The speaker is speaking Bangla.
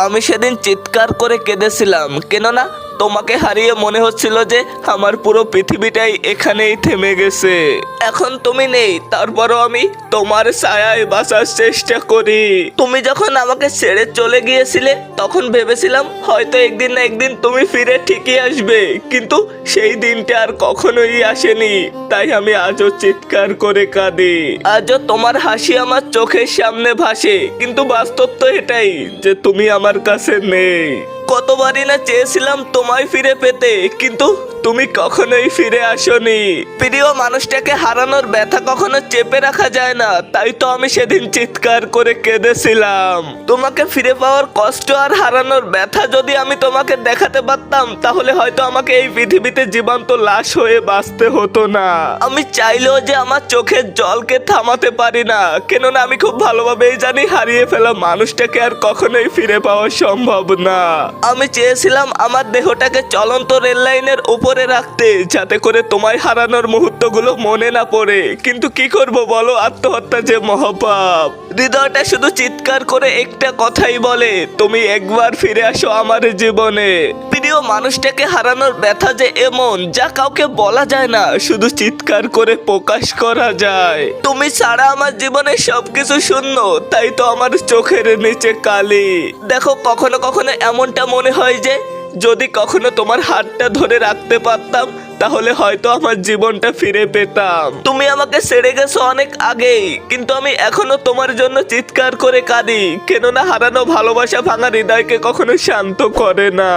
আমি সেদিন চিৎকার করে কেঁদেছিলাম, কেননা তোমাকে হারিয়ে মনে হচ্ছিল যে আমার পুরো পৃথিবীটাই এখানেই থেমে গেছে। এখন তুমি নেই, তারপরও আমি তোমার ছায়ায় বাঁচার চেষ্টা করি। তুমি যখন আমাকে ছেড়ে চলে গিয়েছিলে তখন ভেবেছিলাম হয়তো একদিন না একদিন তুমি ফিরে ঠিকই আসবে, কিন্তু সেই দিনটা আর কখনোই আসেনি। তাই আমি আজও চিৎকার করে কাঁদি। আজও তোমার হাসি আমার চোখের সামনে ভাসে, কিন্তু বাস্তব তো এটাই যে তুমি আমার কাছে নেই। কতবারই না চেয়েছিলাম তোমায় ফিরে পেতে, কিন্তু তুমি কখনোই ফিরে আসোনি। প্রিয় মানুষটাকে হারানোর ব্যথা কখনো চেপে রাখা যায় না, তাই তো আমি সেদিন চিৎকার করে কেঁদেছিলাম। তোমাকে ফিরে পাওয়ার কষ্ট আর হারানোর ব্যথা যদি আমি তোমাকে দেখাতে পারতাম, তাহলে হয়তো আমাকে এই পৃথিবীতে জীবন্ত লাশ হয়ে বাঁচতে হতো না। আমি চাইলেও যে আমার চোখের জলকে থামাতে পারি না, কেননা আমি খুব ভালোভাবেই জানি হারিয়ে ফেলা মানুষটাকে আর কখনোই ফিরে পাওয়া সম্ভব না। আমি চেয়েছিলাম আমার দেহটাকে চলন্ত রেল লাইনের উপরে রাখতে, যাতে করে তোমায় হারানোর মুহূর্তগুলো মনে না পড়ে, কিন্তু কি করব বলো, আত্মহত্যা যে মহাপাপ। হৃদয়টা শুধু চিৎকার করে একটা কথাই বলে, তুমি একবার ফিরে আসো আমার জীবনে। প্রিয় মানুষটাকে হারানোর ব্যথা যে এমন, যা কাউকে বলা যায় না, শুধু চিৎকার করে প্রকাশ করা যায়। তুমি ছাড়া আমার জীবনে সবকিছু শূন্য, তাই তো আমার চোখের নিচে কালি। দেখো, কখনো কখনো এমনটা মনে হয় যে যদি কখনো তোমার হাতটা ধরে রাখতে পারতাম, তাহলে হয়তো আমার জীবনটা ফিরে পেতাম। তুমি আমাকে ছেড়ে গেছো অনেক আগেই, কিন্তু আমি এখনো তোমার জন্য চিৎকার করে কাঁদি, কেননা হারানো ভালোবাসা ভাঙা হৃদয়কে কখনো শান্ত করে না।